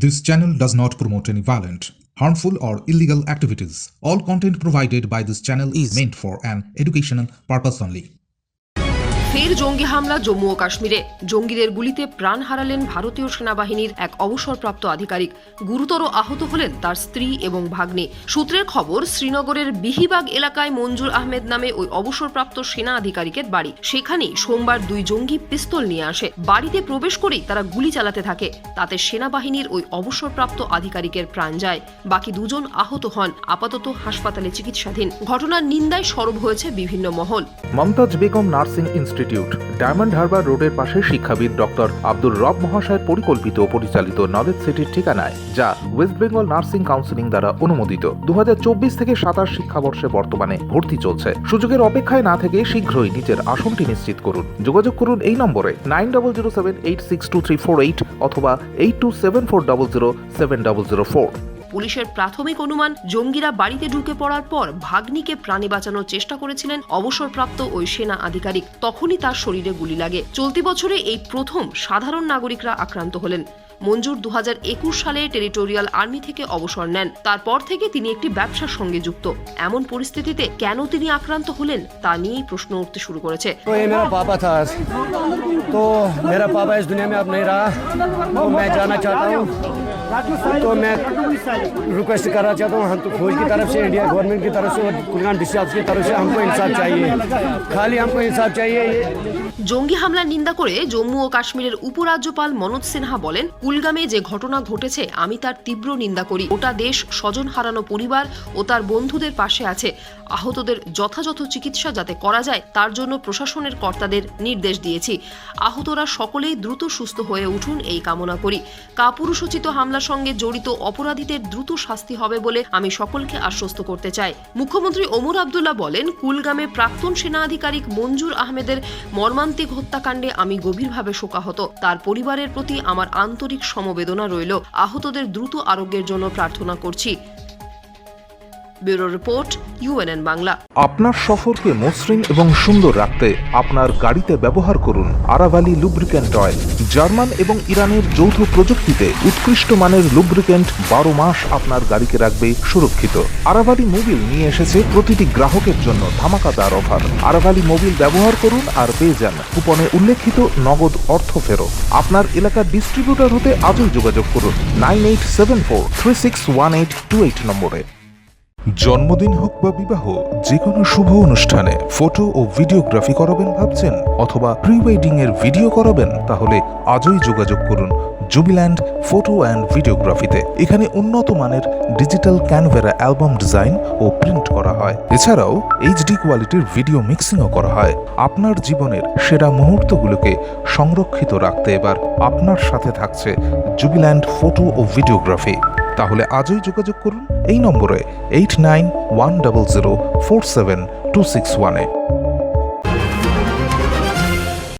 This channel does not promote any violent, harmful, or illegal activities. All content provided by this channel is meant for an educational purpose only. ফের জঙ্গি হামলা জম্মু ও কাশ্মীরে। জঙ্গিদের গুলিতে প্রাণ হারালেন ভারতীয় সেনাবাহিনীর এক অবসরপ্রাপ্ত আধিকারিক। গুরুতর আহত হলেন তার স্ত্রী এবং ভাগ্নে। সূত্রের খবর, শ্রীনগরের বিহিবাগ এলাকায় মঞ্জুর আহমেদ নামে ওই অবসরপ্রাপ্ত সেনা আধিকারিকের বাড়ি। সেখানেই সোমবার দুই জঙ্গি পিস্তল নিয়ে আসে। বাড়িতে প্রবেশ করেই তারা গুলি চালাতে থাকে। তাতে সেনাবাহিনীর ওই অবসরপ্রাপ্ত আধিকারিকের প্রাণ যায়। বাকি দুজন আহত হন, আপাতত হাসপাতালে চিকিৎসাধীন। ঘটনার নিন্দায় সরব হয়েছে বিভিন্ন মহল। Mumtaz Begum nursing institute, Diamond Harbour রোডের পাশে শিক্ষাবিদ ডক্টর আব্দুর রব মহাশয়ের পরিকল্পিত ও পরিচালিত নলেজ সিটির ঠিকানায়, যা ওয়েস্ট বেঙ্গল নার্সিং কাউন্সিলিং দ্বারা অনুমোদিত। 2024 থেকে 27 শিক্ষাবর্ষে বর্তমানে ভর্তি চলছে। সুযোগের অপেক্ষায় না থেকে শীঘ্রই নিজের আসনটি নিশ্চিত করুন। যোগাযোগ করুন এই নম্বরে 9007862348 অথবা 8274007004। পুলিশের প্রাথমিক অনুমান, জঙ্গিরা বাড়িতে ঢুকে পড়ার পর ভাগ্নিকে প্রাণে বাঁচানোর চেষ্টা করেছিলেন অবসরপ্রাপ্ত ওই সেনা আধিকারিক। তখনই তার শরীরে গুলি লাগে। চলতি বছরে এই প্রথম সাধারণ নাগরিকরা আক্রান্ত হলেন। মঞ্জুর 2021 সালে টেরিটোরিয়াল আর্মি থেকে অবসর নেন। তারপর থেকে তিনি একটি ব্যবসার সঙ্গে যুক্ত। এমন পরিস্থিতিতে কেন তিনি আক্রান্ত হলেন তা নিয়েই প্রশ্ন উঠতে শুরু করেছে। मेरा पापा इस दुनिया में अब नहीं रहा, तो मैं जाना चाहता हूँ, तो मैं रिक्वेस्ट करना चाहता हूँ हम तो फौज की तरफ से, इंडिया गवर्नमेंट की तरफ से और कुलगाम डिस्ट्रिक्ट की तरफ से हमको इंसाफ चाहिए, खाली हमको इंसाफ चाहिए। জঙ্গি হামলার নিন্দা করে জম্মু ও কাশ্মীরের উপরাজ্যপাল মনোজ সিনহা বলেন, কুলগামে যে ঘটনা ঘটেছে আমি তার তীব্র নিন্দা করি। ওটা দেশ স্বজন হারানো পরিবার ও তার বন্ধুদের পাশে আছে। আহতদের যথাযথ চিকিৎসা যাতে করা যায় তার জন্য প্রশাসনের কর্তাদের নির্দেশ দিয়েছি। আহতরা সকলেই দ্রুত সুস্থ হয়ে উঠুন এই কামনা করি। কাপুরুষোচিত হামলার সঙ্গে জড়িত অপরাধীদের দ্রুত শাস্তি হবে বলে আমি সকলকে আশ্বস্ত করতে চাই। মুখ্যমন্ত্রী ওমর আবদুল্লাহ বলেন, কুলগামে প্রাক্তন সেনা আধিকারিক মঞ্জুর আহমেদের মর্মান্তিক হত্যাকাণ্ডে আমি গভীরভাবে শোকাহত। তার পরিবারের প্রতি আমার আন্তরিক সমবেদনা রইল। আহতদের দ্রুত আরোগ্যের জন্য প্রার্থনা করছি। Bureau report, UNN Bangla. আপনার সফরকে মসৃণ এবং সুন্দর রাখতে আপনার গাড়িতে ব্যবহার করুন আরাভালি লুব্রিক্যান্ট অয়েল। জার্মান এবং ইরানের যৌথ প্রযুক্তিতে উৎকৃষ্ট মানের লুব্রিক্যান্ট 12 মাস আপনার গাড়িকে রাখবে সুরক্ষিত। আরাভালি মোবিল নিয়ে এসেছে প্রতিটি গ্রাহকের জন্য ধামাকাদার অফার। আরাভালি মোবিল ব্যবহার করুন আর পেয়ে যান কুপনে উল্লেখিত নগদ অর্থ ফেরত। আপনার এলাকার ডিস্ট্রিবিউটর হতে আজই যোগাযোগ করুন 9874361828 নম্বরে। জন্মদিন হোক বা বিবাহ, যে কোনো শুভ অনুষ্ঠানে ফটো ও ভিডিওগ্রাফি করাবেন ভাবছেন, অথবা প্রি ওয়েডিং এর ভিডিও করাবেন, তাহলে আজই যোগাযোগ করুন জুবিল্যান্ড ফটো অ্যান্ড ভিডিওগ্রাফিতে। এখানে উন্নত মানের ডিজিটাল ক্যানভেরা অ্যালবাম ডিজাইন ও প্রিন্ট করা হয়। এছাড়াও HD কোয়ালিটির ভিডিও মিক্সিংও করা হয়। আপনার জীবনের সেরা মুহূর্তগুলোকে সংরক্ষিত রাখতে এবার আপনার সাথে থাকছে জুবিল্যান্ড ফটো ও ভিডিওগ্রাফি। তাহলে আজই যোগাযোগ করুন এই নম্বরে 8910047261-এ।